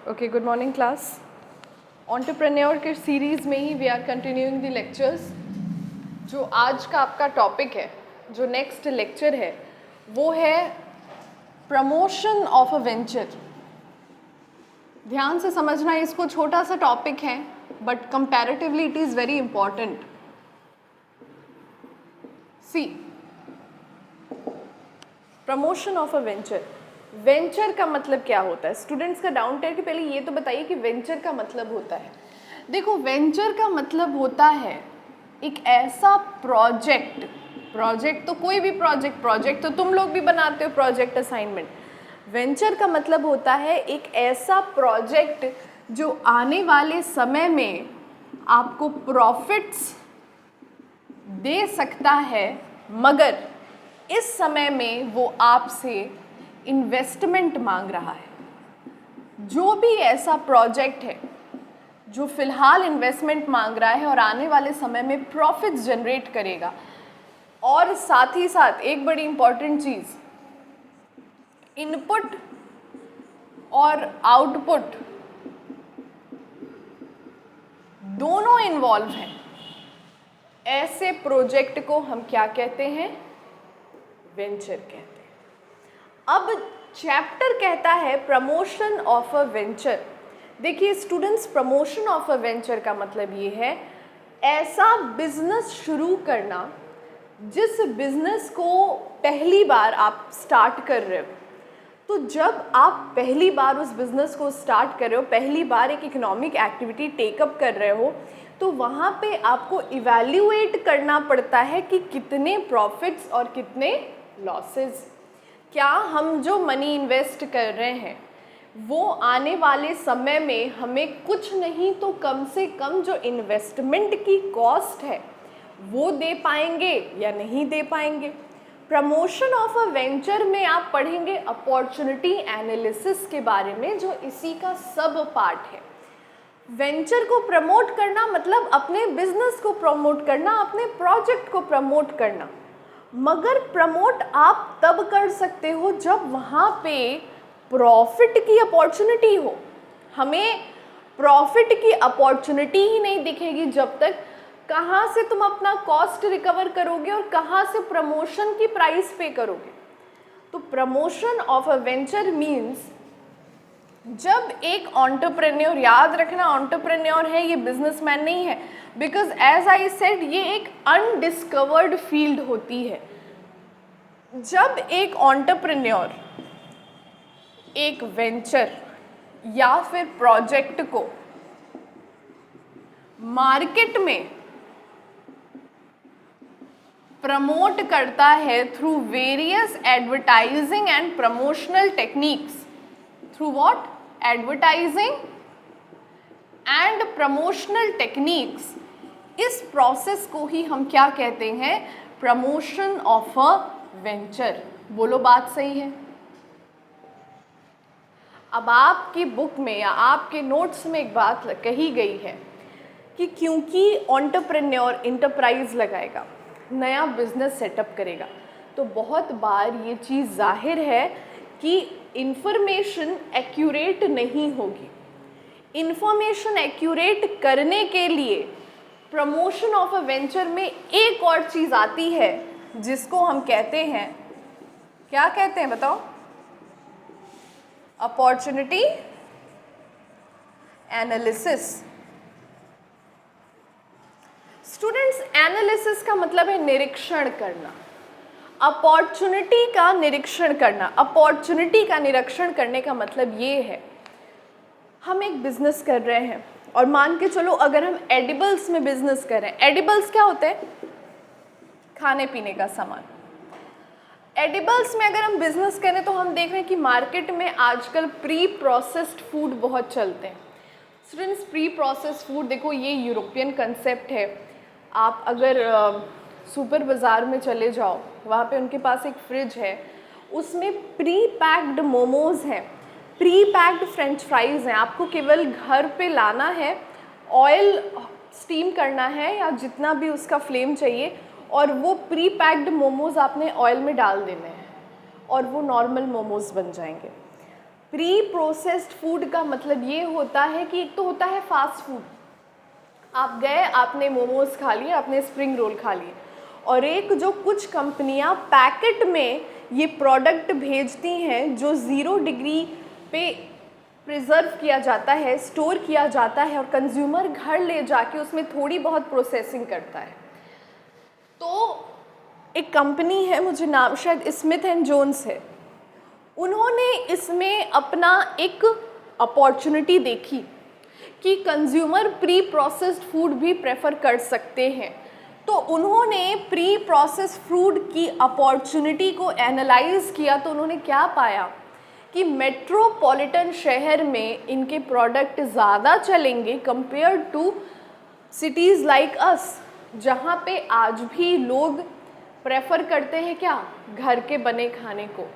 Okay, good morning class. Entrepreneur के series में ही we are continuing the lectures. जो आज का आपका टॉपिक है, जो नेक्स्ट लेक्चर है, वो है प्रमोशन ऑफ अ वेंचर। ध्यान से समझना, इसको छोटा सा टॉपिक है but comparatively it is very important. See, promotion of a venture. Venture का मतलब क्या होता है? स्टूडेंट्स का डाउट है कि पहले ये तो बताइए कि वेंचर का मतलब होता है। देखो, वेंचर का मतलब होता है एक ऐसा प्रोजेक्ट। प्रोजेक्ट तो कोई भी प्रोजेक्ट तो तुम लोग भी बनाते हो, प्रोजेक्ट असाइनमेंट। वेंचर का मतलब होता है एक ऐसा प्रोजेक्ट जो आने वाले समय में आपको प्रॉफिट्स दे सकता है, मगर इस समय में वो आपसे इन्वेस्टमेंट मांग रहा है। जो भी ऐसा प्रोजेक्ट है जो फिलहाल इन्वेस्टमेंट मांग रहा है और आने वाले समय में प्रॉफिट्स जनरेट करेगा, और साथ ही साथ एक बड़ी इंपॉर्टेंट चीज़, इनपुट और आउटपुट दोनों इन्वॉल्व हैं, ऐसे प्रोजेक्ट को हम क्या कहते हैं? वेंचर कहते हैं। अब चैप्टर कहता है प्रमोशन ऑफ अ वेंचर। देखिए students, promotion of a venture का मतलब ये है ऐसा बिजनेस शुरू करना जिस बिजनेस को पहली बार आप स्टार्ट कर रहे हो। तो जब आप पहली बार उस बिजनेस को स्टार्ट कर रहे हो, पहली बार एक इकोनॉमिक एक्टिविटी टेकअप कर रहे हो, तो वहाँ पे आपको इवैल्यूएट करना पड़ता है कि कितने प्रॉफिट्स और कितने लॉसेस। क्या हम जो मनी इन्वेस्ट कर रहे हैं वो आने वाले समय में हमें कुछ नहीं तो कम से कम जो इन्वेस्टमेंट की कॉस्ट है वो दे पाएंगे या नहीं दे पाएंगे? प्रमोशन ऑफ अ वेंचर में आप पढ़ेंगे अपॉर्चुनिटी एनालिसिस के बारे में, जो इसी का सब पार्ट है। वेंचर को प्रमोट करना मतलब अपने बिजनेस को प्रमोट करना, अपने प्रोजेक्ट को प्रमोट करना, मगर प्रमोट आप तब कर सकते हो जब वहाँ पे प्रॉफिट की अपॉर्चुनिटी हो। हमें प्रॉफिट की अपॉर्चुनिटी ही नहीं दिखेगी जब तक कहाँ से तुम अपना कॉस्ट रिकवर करोगे और कहाँ से प्रमोशन की प्राइस पे करोगे। तो promotion of a venture means जब एक एंटरप्रेन्योर, याद रखना एंटरप्रेन्योर है, ये बिजनेसमैन नहीं है, बिकॉज एज आई सेड ये एक अनडिस्कवर्ड फील्ड होती है। जब एक एंटरप्रेन्योर एक वेंचर या फिर प्रोजेक्ट को मार्केट में प्रमोट करता है through various advertising and promotional techniques, through what? Advertising and promotional techniques, इस प्रोसेस को ही हम क्या कहते हैं? Promotion of a venture. बोलो, बात सही है? अब आपकी बुक में या आपके नोट्स में एक बात कही गई है कि क्योंकि एंटरप्रेन्योर इंटरप्राइज लगाएगा, नया बिजनेस सेटअप करेगा, तो बहुत बार ये चीज़ जाहिर है कि इंफॉर्मेशन एक्यूरेट नहीं होगी। इंफॉर्मेशन एक्यूरेट करने के लिए प्रमोशन ऑफ अ वेंचर में एक और चीज़ आती है जिसको हम कहते हैं, क्या कहते हैं बताओ? Opportunity analysis. स्टूडेंट्स, एनालिसिस का मतलब है निरीक्षण करना। अपॉर्चुनिटी का निरीक्षण करना, अपॉर्चुनिटी का निरीक्षण करने का मतलब ये है, हम एक बिजनेस कर रहे हैं और मान के चलो अगर हम एडिबल्स में बिजनेस कर रहे हैं। एडिबल्स क्या होते हैं? खाने पीने का सामान। एडिबल्स में अगर हम बिजनेस करें तो हम देख रहे हैं कि मार्केट में आजकल प्री प्रोसेस्ड फूड बहुत चलते हैं। स्टूडेंट्स, प्री प्रोसेस्ड फूड, देखो ये यूरोपियन कंसेप्ट है। आप अगर सुपर बाज़ार में चले जाओ, वहाँ पे उनके पास एक फ्रिज है, उसमें प्री पैक्ड मोमोज़ हैं, प्री पैक्ड फ्रेंच फ्राइज़ हैं। आपको केवल घर पे लाना है, ऑयल स्टीम करना है या जितना भी उसका फ्लेम चाहिए, और वो प्री पैक्ड मोमोज़ आपने ऑयल में डाल देने हैं और वो नॉर्मल मोमोज़ बन जाएंगे। प्री प्रोसेस्ड फूड का मतलब ये होता है कि एक तो होता है फास्ट फूड, आप गए, आपने मोमोज खा लिए, आपने स्प्रिंग रोल खा लिए, और एक जो कुछ कंपनियां पैकेट में ये प्रोडक्ट भेजती हैं जो 0 डिग्री पे प्रिजर्व किया जाता है, स्टोर किया जाता है, और कंज्यूमर घर ले जाके उसमें थोड़ी बहुत प्रोसेसिंग करता है। तो एक कंपनी है, मुझे नाम शायद स्मिथ एंड जोन्स है, उन्होंने इसमें अपना एक अपॉर्चुनिटी देखी कि कंज्यूमर प्री प्रोसेस्ड फूड भी प्रेफर कर सकते हैं। तो उन्होंने प्री प्रोसेस्ड फूड की अपॉर्चुनिटी को एनालाइज किया, तो उन्होंने क्या पाया कि मेट्रोपॉलिटन शहर में इनके प्रोडक्ट ज़्यादा चलेंगे compare to cities like us, जहाँ पे आज भी लोग प्रेफर करते हैं क्या, घर के बने खाने को।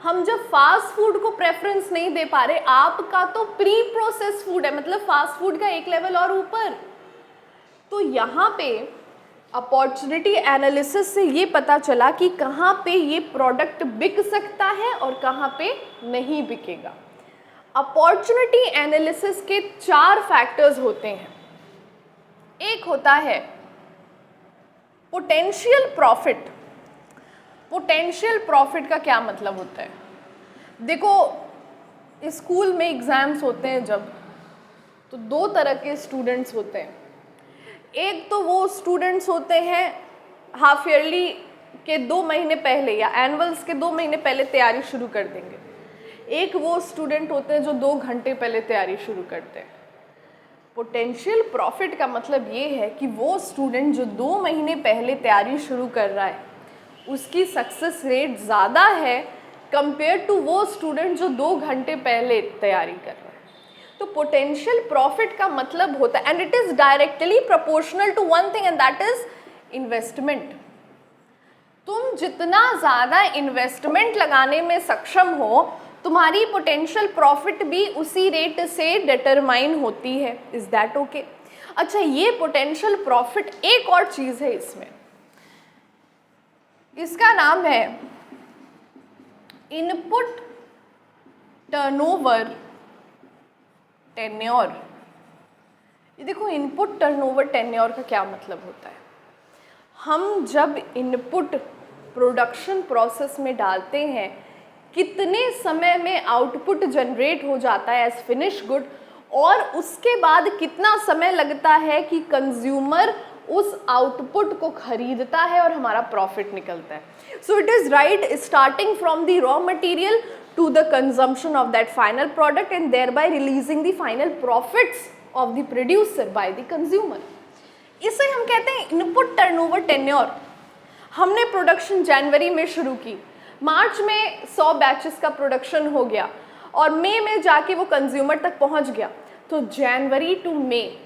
हम जब फास्ट फूड को प्रेफरेंस नहीं दे पा रहे, आपका तो प्री प्रोसेस फूड है, मतलब फास्ट फूड का एक लेवल और ऊपर। तो यहाँ पे अपॉर्चुनिटी एनालिसिस से ये पता चला कि कहाँ पे ये प्रोडक्ट बिक सकता है और कहाँ पे नहीं बिकेगा। अपॉर्चुनिटी एनालिसिस के 4 फैक्टर्स होते हैं। एक होता है पोटेंशियल प्रॉफिट। पोटेंशियल प्रॉफिट का क्या मतलब होता है? देखो, स्कूल में एग्ज़ाम्स होते हैं जब, तो 2 तरह के स्टूडेंट्स होते हैं। एक तो वो स्टूडेंट्स होते हैं हाफ ईयरली के 2 महीने पहले या एनुअल्स के 2 महीने पहले तैयारी शुरू कर देंगे। एक वो स्टूडेंट होते हैं जो 2 घंटे पहले तैयारी शुरू करते हैं। पोटेंशियल प्रॉफिट का मतलब ये है कि वो स्टूडेंट जो 2 महीने पहले तैयारी शुरू कर रहा है, उसकी सक्सेस रेट ज़्यादा है कंपेयर टू वो स्टूडेंट जो 2 घंटे पहले तैयारी कर रहा है। तो पोटेंशियल प्रॉफिट का मतलब होता है, and it is directly proportional to one thing, and that is investment. तुम जितना ज़्यादा इन्वेस्टमेंट लगाने में सक्षम हो, तुम्हारी पोटेंशियल प्रॉफिट भी उसी रेट से डिटरमाइन होती है। Is that okay? अच्छा, ये पोटेंशियल प्रॉफिट, एक और चीज़ है इसमें, इसका नाम है इनपुट टर्नओवर टेन्योर। ये देखो, इनपुट टर्नओवर टेन्योर का क्या मतलब होता है? हम जब इनपुट प्रोडक्शन प्रोसेस में डालते हैं, कितने समय में आउटपुट जनरेट हो जाता है एज फिनिश गुड, और उसके बाद कितना समय लगता है कि कंज्यूमर उस आउटपुट को खरीदता है और हमारा प्रॉफिट निकलता है। So it is right, starting from the raw material to the consumption of that final product and thereby releasing the final profits of the producer by the consumer. इसे हम कहते हैं इनपुट टर्नओवर टेन्योर। हमने production जनवरी में शुरू की, मार्च में 100 batches का प्रोडक्शन हो गया और मई में जाके वो कंज्यूमर तक पहुंच गया। तो जनवरी टू मई,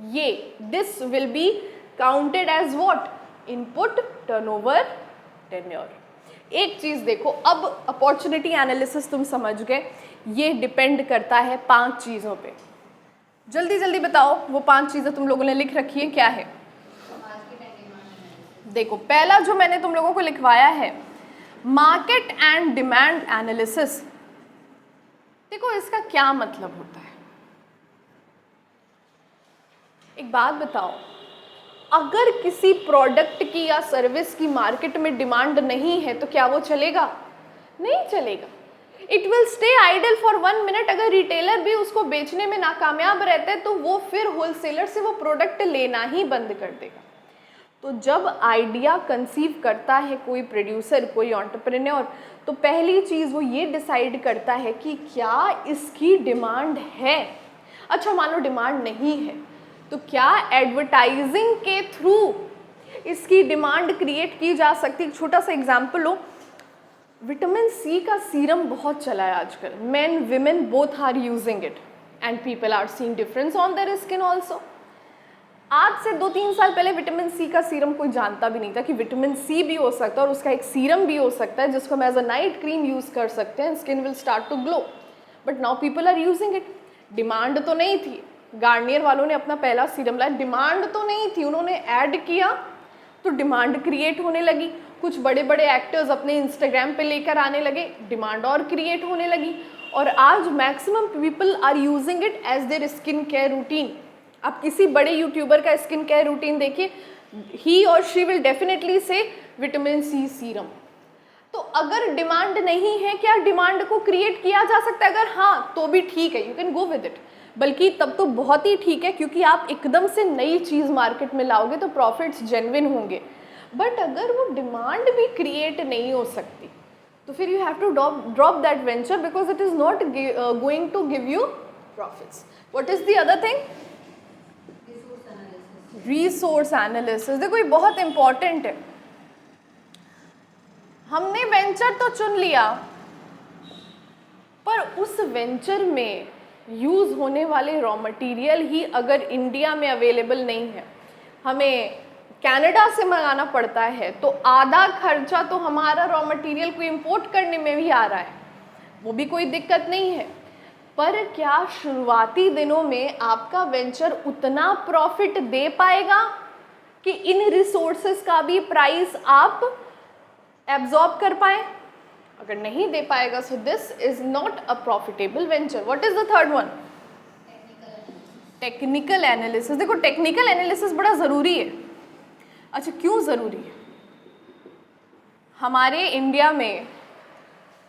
ये this will be counted as what? Input turnover tenure. एक चीज़ देखो, अब अपॉर्चुनिटी एनालिसिस तुम समझ गए, ये डिपेंड करता है 5 चीज़ों पे। जल्दी जल्दी बताओ, वो 5 चीज़ें तुम लोगों ने लिख रखी है, क्या है? देखो, पहला जो मैंने तुम लोगों को लिखवाया है, मार्केट एंड डिमांड एनालिसिस। देखो, इसका क्या मतलब होता है? एक बात बताओ, अगर किसी प्रोडक्ट की या सर्विस की मार्केट में डिमांड नहीं है तो क्या वो चलेगा? नहीं चलेगा। It will stay idle for 1 minute. अगर रिटेलर भी उसको बेचने में नाकामयाब रहता है तो वो फिर होलसेलर से वो प्रोडक्ट लेना ही बंद कर देगा। तो जब आइडिया कंसीव करता है कोई प्रोड्यूसर, कोई एंटरप्रेन्योर, तो पहली चीज़ वो ये डिसाइड करता है कि क्या इसकी डिमांड है। अच्छा, मान लो डिमांड नहीं है, तो क्या एडवर्टाइजिंग के थ्रू इसकी डिमांड क्रिएट की जा सकती है? छोटा सा एग्जाम्पल लो, विटामिन सी का सीरम बहुत चला है आजकल, men women both are using it and people are seeing difference on their skin also. आज से 2-3 साल पहले विटामिन सी का सीरम कोई जानता भी नहीं था कि विटामिन सी भी हो सकता है और उसका एक सीरम भी हो सकता है जिसको हम as a night cream use कर सकते हैं, skin will start to glow, but now people are using it. Demand तो नहीं थी, गार्नियर वालों ने अपना पहला सीरम लाया, डिमांड तो नहीं थी, उन्होंने ऐड किया तो डिमांड क्रिएट होने लगी। कुछ बड़े बड़े एक्टर्स अपने इंस्टाग्राम पे लेकर आने लगे, डिमांड और क्रिएट होने लगी। और आज maximum people are using it as their skin care routine. आप किसी बड़े यूट्यूबर का स्किन केयर रूटीन देखिए, ही और शी विल डेफिनेटली से विटामिन सी सीरम। तो अगर डिमांड नहीं है, क्या डिमांड को क्रिएट किया जा सकता है? अगर हाँ तो भी ठीक है, you can go with it, बल्कि तब तो बहुत ही ठीक है, क्योंकि आप एकदम से नई चीज़ मार्केट में लाओगे तो प्रॉफिट्स जेन्युइन होंगे। बट अगर वो डिमांड भी क्रिएट नहीं हो सकती तो फिर you have to drop that venture because it is not going to give you profits. What is the other thing? Resource analysis. देखो ये बहुत इंपॉर्टेंट है। हमने वेंचर तो चुन लिया, पर उस वेंचर में यूज़ होने वाले रॉ मटेरियल ही अगर इंडिया में अवेलेबल नहीं है, हमें कनाडा से मंगाना पड़ता है, तो आधा खर्चा तो हमारा रॉ मटेरियल को इंपोर्ट करने में भी आ रहा है, वो भी कोई दिक्कत नहीं है। पर क्या शुरुआती दिनों में आपका वेंचर उतना प्रॉफिट दे पाएगा कि इन रिसोर्सेज का भी प्राइस आप एब्जॉर्ब कर पाए? अगर नहीं दे पाएगा, so this is not a profitable venture. What is the third one? Technical analysis. देखो टेक्निकल एनालिसिस बड़ा ज़रूरी है। अच्छा, क्यों ज़रूरी है? हमारे इंडिया में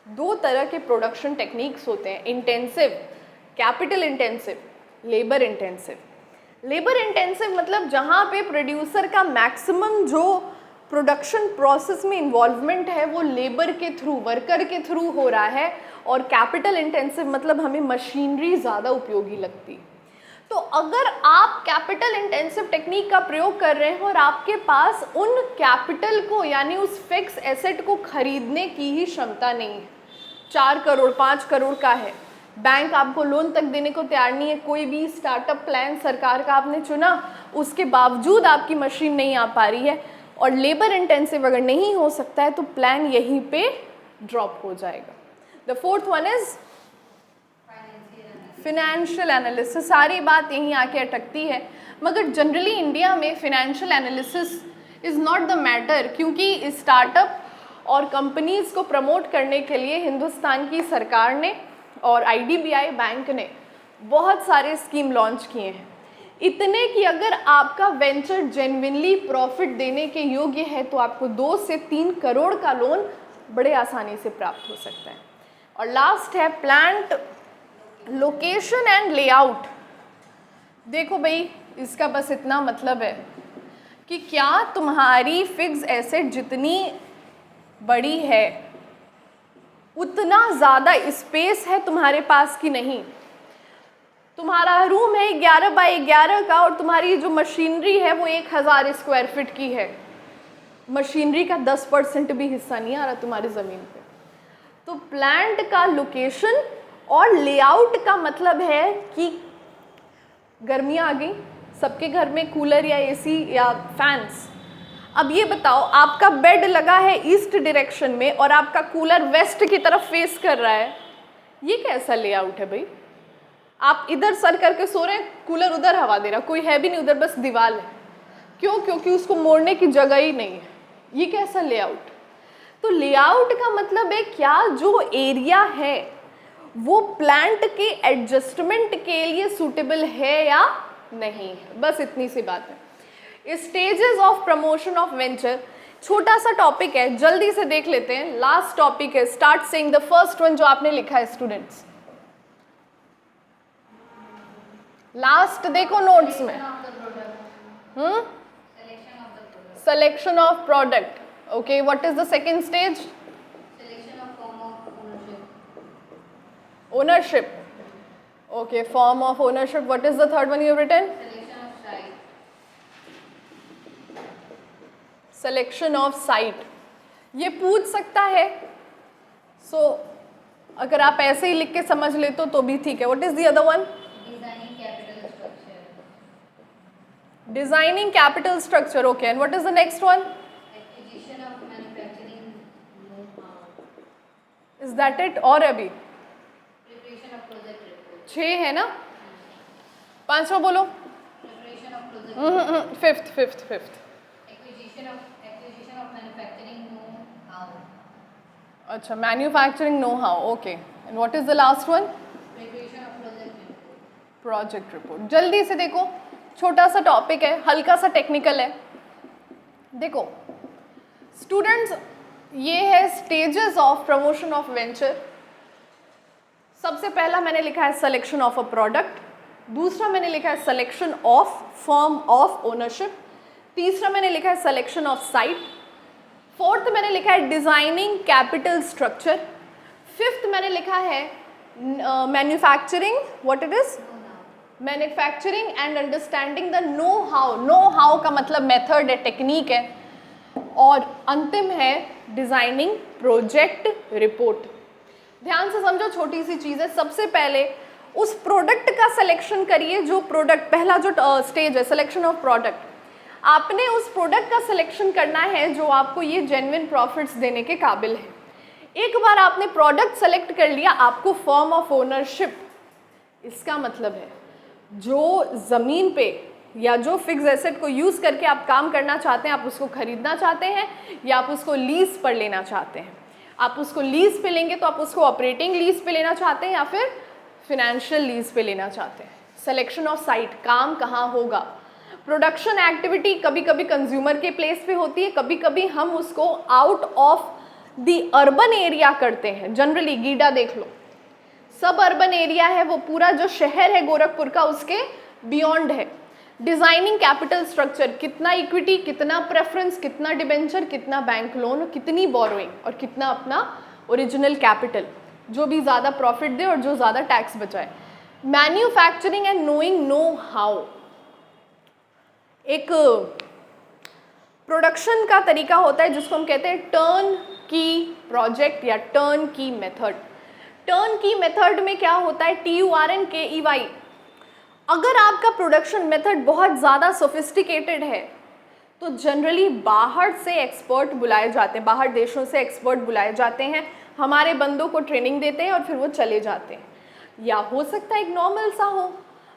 दो तरह के प्रोडक्शन टेक्निक्स होते हैं, intensive, capital intensive, labour intensive. Labour intensive मतलब जहाँ पे प्रोड्यूसर का मैक्सिमम जो प्रोडक्शन प्रोसेस में इन्वॉल्वमेंट है वो लेबर के थ्रू, वर्कर के थ्रू हो रहा है। और कैपिटल इंटेंसिव मतलब हमें मशीनरी ज़्यादा उपयोगी लगती है। तो अगर आप कैपिटल इंटेंसिव टेक्निक का प्रयोग कर रहे हैं और आपके पास उन कैपिटल को यानी उस फिक्स एसेट को खरीदने की ही क्षमता नहीं है, 4 करोड़ 5 करोड़ का है, बैंक आपको लोन तक देने को तैयार नहीं है, कोई भी स्टार्टअप प्लान सरकार का आपने चुना, उसके बावजूद आपकी मशीन नहीं आ पा रही है और लेबर इंटेंसिव अगर नहीं हो सकता है तो प्लान यहीं पे ड्रॉप हो जाएगा। The fourth one is financial analysis. सारी बात यहीं आके अटकती है, मगर जनरली इंडिया में financial analysis is not the matter, क्योंकि स्टार्टअप और कंपनीज़ को प्रमोट करने के लिए हिंदुस्तान की सरकार ने और IDBI बैंक ने बहुत सारे स्कीम लॉन्च किए हैं, इतने कि अगर आपका वेंचर जेन्युइनली प्रॉफिट देने के योग्य है तो आपको 2 से 3 करोड़ का लोन बड़े आसानी से प्राप्त हो सकता है। और लास्ट है प्लांट लोकेशन एंड लेआउट। देखो भाई, इसका बस इतना मतलब है कि क्या तुम्हारी फिक्स एसेट जितनी बड़ी है उतना ज़्यादा स्पेस है तुम्हारे पास कि नहीं। तुम्हारा रूम है 11 बाई 11 का और तुम्हारी जो मशीनरी है वो 1000 स्क्वायर फीट की है, मशीनरी का 10% भी हिस्सा नहीं आ रहा तुम्हारी ज़मीन पे। तो प्लांट का लोकेशन और लेआउट का मतलब है कि गर्मियाँ आ गई, सबके घर में कूलर या AC या फैंस। अब ये बताओ, आपका बेड लगा है ईस्ट डायरेक्शन में और आपका कूलर वेस्ट की तरफ फेस कर रहा है, ये कैसा लेआउट है भाई? आप इधर सर करके सो रहे हैं, कूलर उधर हवा दे रहा, कोई है भी नहीं उधर, बस दीवार है। क्यों? क्योंकि उसको मोड़ने की जगह ही नहीं है। ये कैसा लेआउट? तो लेआउट का मतलब है क्या जो एरिया है वो प्लांट के एडजस्टमेंट के लिए सूटेबल है या नहीं, बस इतनी सी बात है। Stages of promotion of venture छोटा सा टॉपिक है, जल्दी से देख लेते हैं। लास्ट टॉपिक है, start saying the first one जो आपने लिखा है स्टूडेंट्स। लास्ट देखो नोट्स में, selection of product. Okay, what is the second stage? Ownership. Okay, form of ownership. What is the third one you have written? Selection of site. Selection of site. ये पूछ सकता है, so अगर आप ऐसे ही लिख के समझ लेते तो भी ठीक है। What is the other one? Designing capital structure. Designing capital structure. Okay, and what is the next one? Acquisition of manufacturing know-how. Is that it? और अभी Preparation of project report. 6 है ना? 5वां बोलो। Preparation of project report. Fifth. Acquisition of manufacturing know-how. अच्छा, manufacturing know how. Okay, and what is the last one? Preparation of project report. Project report. जल्दी से देखो, छोटा सा टॉपिक है, हल्का सा टेक्निकल है। देखो स्टूडेंट्स, ये है stages of promotion of venture. सबसे पहला मैंने लिखा है सिलेक्शन ऑफ अ प्रोडक्ट, दूसरा मैंने लिखा है selection of form of ownership, तीसरा मैंने लिखा है सिलेक्शन ऑफ साइट, फोर्थ मैंने लिखा है डिजाइनिंग कैपिटल स्ट्रक्चर, फिफ्थ मैंने लिखा है manufacturing, what it is, manufacturing and understanding the know how. Know how का मतलब मेथड है, टेक्निक है। और अंतिम है डिजाइनिंग प्रोजेक्ट रिपोर्ट। ध्यान से समझो, छोटी सी चीज़ है। सबसे पहले उस प्रोडक्ट का सिलेक्शन करिए, जो प्रोडक्ट, पहला जो स्टेज है सिलेक्शन ऑफ प्रोडक्ट, आपने उस प्रोडक्ट का सिलेक्शन करना है जो आपको ये जेन्युइन प्रॉफिट्स देने के काबिल है। एक बार आपने प्रोडक्ट सेलेक्ट कर लिया, आपको फॉर्म ऑफ ओनरशिप, इसका मतलब है जो ज़मीन पे या जो फिक्स एसेट को यूज़ करके आप काम करना चाहते हैं, आप उसको खरीदना चाहते हैं या आप उसको लीज पर लेना चाहते हैं। आप उसको लीज पे लेंगे तो आप उसको ऑपरेटिंग लीज पे लेना चाहते हैं या फिर फिनेंशियल लीज पे लेना चाहते हैं। सिलेक्शन ऑफ साइट, काम कहाँ होगा। प्रोडक्शन एक्टिविटी कभी कभी कंज्यूमर के प्लेस पे होती है, कभी कभी हम उसको out of the urban area करते हैं। जनरली गीडा देख लो, सब अर्बन एरिया है, वो पूरा जो शहर है गोरखपुर का उसके बियॉन्ड है। डिजाइनिंग कैपिटल स्ट्रक्चर, कितना इक्विटी, कितना प्रेफरेंस, कितना डिबेंचर, कितना बैंक लोन, कितनी बोरोइंग और कितना अपना ओरिजिनल कैपिटल, जो भी ज़्यादा प्रॉफिट दे और जो ज़्यादा टैक्स बचाए। Manufacturing and knowing know how, एक प्रोडक्शन का तरीका होता है जिसको हम कहते हैं टर्न की प्रोजेक्ट या टर्न की मेथड। टर्न की मेथड में क्या होता है, TURNKEY। अगर आपका प्रोडक्शन मेथड बहुत ज़्यादा सोफिस्टिकेटेड है तो जनरली बाहर से एक्सपर्ट बुलाए जाते हैं, बाहर देशों से एक्सपर्ट बुलाए जाते हैं, हमारे बंदों को ट्रेनिंग देते हैं और फिर वो चले जाते हैं। या हो सकता है एक नॉर्मल सा हो,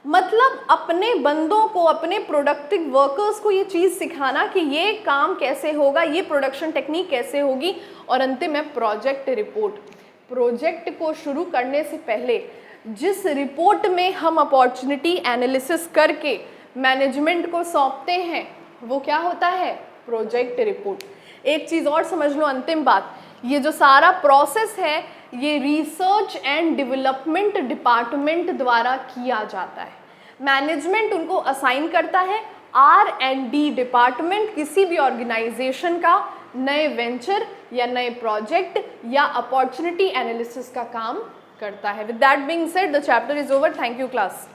मतलब अपने बंदों को, अपने प्रोडक्टिव वर्कर्स को ये चीज़ सिखाना कि ये काम कैसे होगा, ये प्रोडक्शन टेक्निक कैसे होगी। और अंतिम है प्रोजेक्ट रिपोर्ट। प्रोजेक्ट को शुरू करने से पहले जिस रिपोर्ट में हम अपॉर्चुनिटी एनालिसिस करके मैनेजमेंट को सौंपते हैं वो क्या होता है, प्रोजेक्ट रिपोर्ट। एक चीज़ और समझ लो, अंतिम बात, ये जो सारा प्रोसेस है ये रिसर्च एंड डेवलपमेंट डिपार्टमेंट द्वारा किया जाता है। मैनेजमेंट उनको असाइन करता है, R&D डिपार्टमेंट किसी भी ऑर्गेनाइजेशन का नए वेंचर या नए प्रोजेक्ट या अपॉर्चुनिटी एनालिसिस का काम करता है। With that being said, the chapter is over. Thank you class.